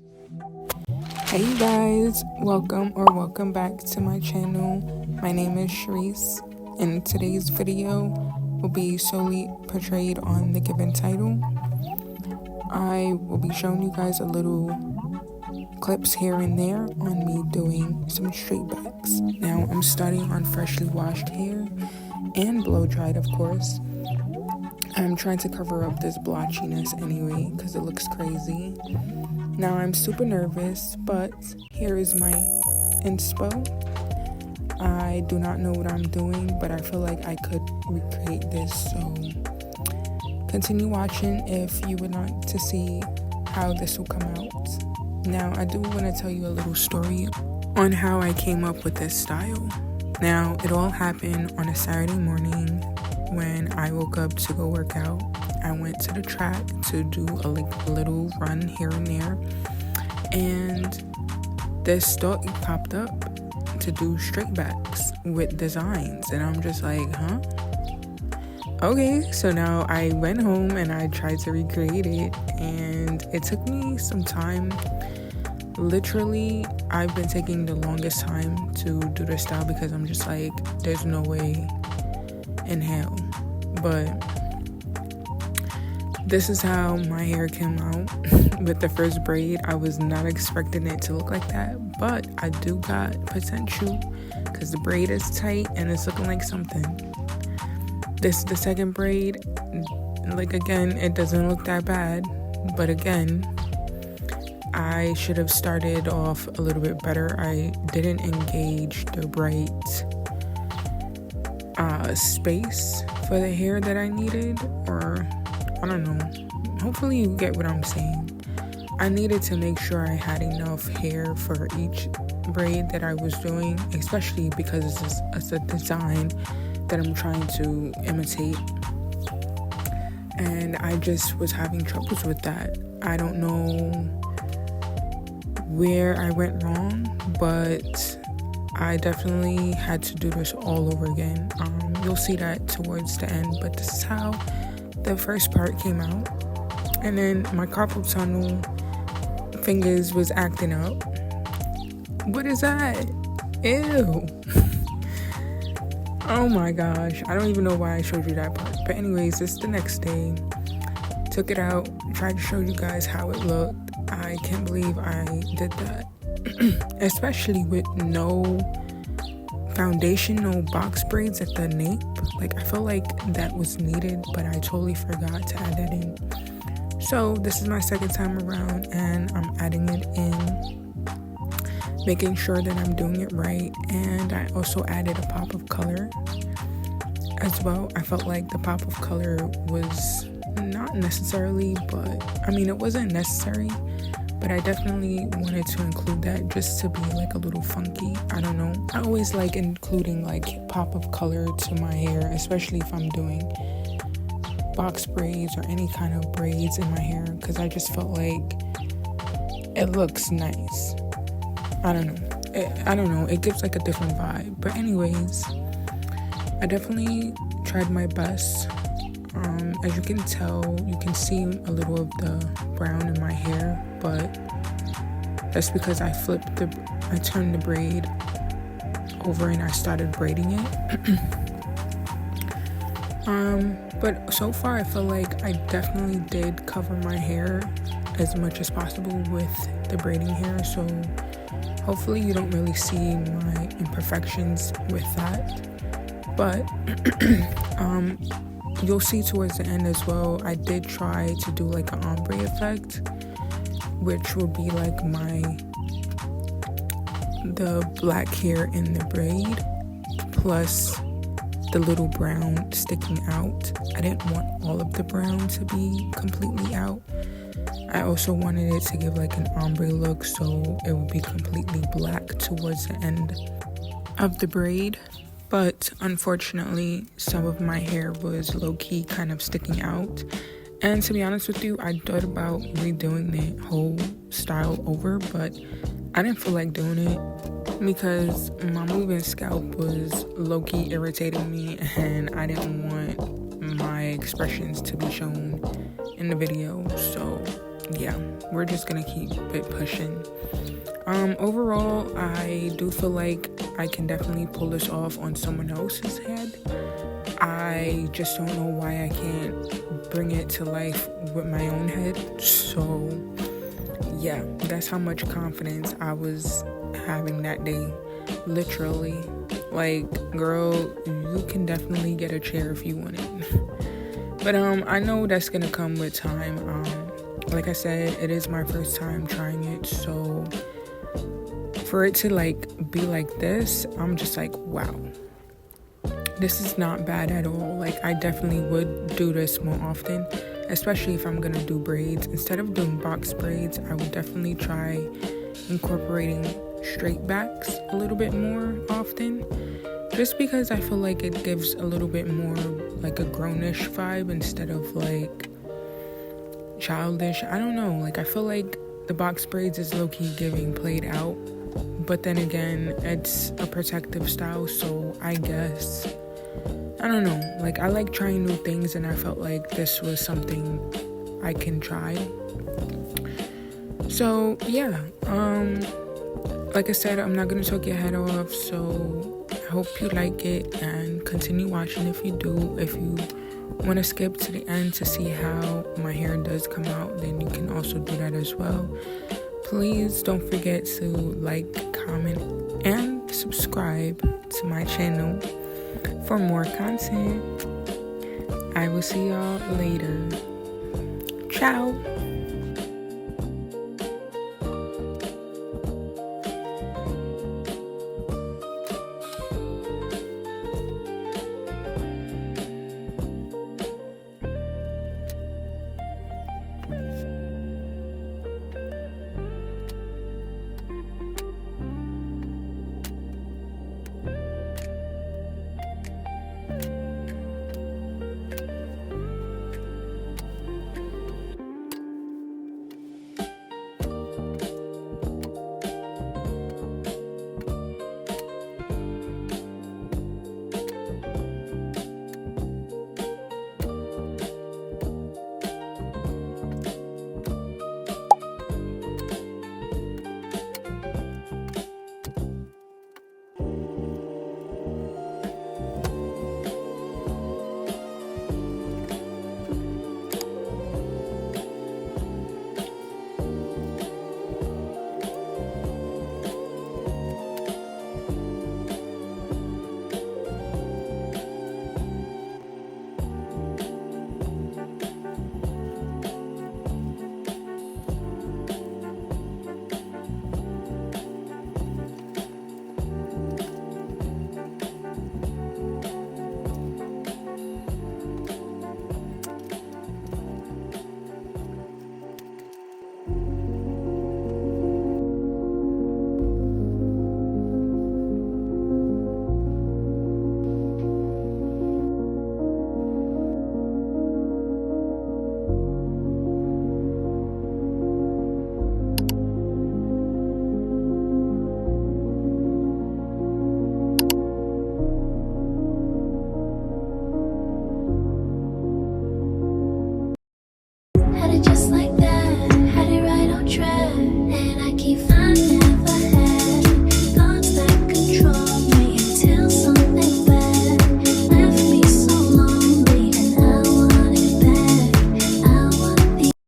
Hey you guys, welcome back to my channel. My name is Sharice, and today's video will be solely portrayed on the given title. I will be showing you guys a little clips here and there on me doing some straight backs. Now I'm starting on freshly washed hair and blow dried, of course. I'm trying to cover up this blotchiness anyway because it looks crazy. Now I'm super nervous, but here is my inspo. I do not know what I'm doing, but I feel like I could recreate this, so continue watching if you would like to see how this will come out. Now I do want to tell you a little story on how I came up with this style. Now it all happened on a Saturday morning when I woke up to go work out. I went to the track to do a little run here and there, and this thought popped up to do straight backs with designs, and I'm just like, huh? Okay, so now I went home and I tried to recreate it, and it took me some time. Literally, I've been taking the longest time to do this style because I'm just like, there's no way in hell. But this is how my hair came out with the first braid. I was not expecting it to look like that, but I do got potential because the braid is tight and it's looking like something. This is the second braid. Like, again, it doesn't look that bad, but again, I should have started off a little bit better. I didn't engage the right space for the hair that I needed, or I don't know. Hopefully you get what I'm saying. I needed to make sure I had enough hair for each braid that I was doing, especially because it's a design that I'm trying to imitate. And I just was having troubles with that. I don't know where I went wrong, but I definitely had to do this all over again. You'll see that towards the end, but this is how the first part came out. And then my carpal tunnel fingers was acting up. What is that? Ew. Oh my gosh, I don't even know why I showed you that part. But anyways, it's the next day. Took it out, tried to show you guys how it looked. I can't believe I did that. Especially with no foundation, no box braids at the nape. Like, I felt like that was needed, but I totally forgot to add that in. So this is my second time around, and I'm adding it in, making sure that I'm doing it right. And I also added a pop of color as well. I felt like the pop of color was not necessarily, but I mean, it wasn't necessary, but I definitely wanted to include that just to be like a little funky. I don't know. I always like including like pop of color to my hair, especially if I'm doing box braids or any kind of braids in my hair, because I just felt like it looks nice. I don't know. It gives like a different vibe. But anyways, I definitely tried my best. As you can tell, you can see a little of the brown in my hair, but that's because I turned the braid over and I started braiding it. But so far I feel like I definitely did cover my hair as much as possible with the braiding hair, so hopefully you don't really see my imperfections with that. But you'll see towards the end as well, I did try to do like an ombre effect, which would be like the black hair in the braid plus the little brown sticking out. I didn't want all of the brown to be completely out. I also wanted it to give like an ombre look, so it would be completely black towards the end of the braid. But unfortunately, some of my hair was low-key kind of sticking out. And to be honest with you, I thought about redoing the whole style over, but I didn't feel like doing it because my moving scalp was low-key irritating me, and I didn't want my expressions to be shown in the video. So yeah, we're just gonna keep it pushing. Overall, I do feel like I can definitely pull this off on someone else's head. I just don't know why I can't bring it to life with my own head. So yeah, that's how much confidence I was having that day. Literally. Like, girl, you can definitely get a chair if you want it. But I know that's gonna come with time. Like I said, it is my first time trying it, so for it to like be like this, I'm just like, wow, this is not bad at all. Like, I definitely would do this more often, especially if I'm gonna do braids. Instead of doing box braids, I would definitely try incorporating straight backs a little bit more often, just because I feel like it gives a little bit more like a grownish vibe instead of like childish. I don't know, like I feel like the box braids is low-key giving played out, but then again, it's a protective style, so I guess, I don't know, like I like trying new things, and I felt like this was something I can try. So yeah, like I said, I'm not gonna talk your head off, so I hope you like it and continue watching if you do. If you want to skip to the end to see how my hair does come out, then you can also do that as well. Please don't forget to like, comment, and subscribe to my channel for more content. I will see y'all later. Ciao.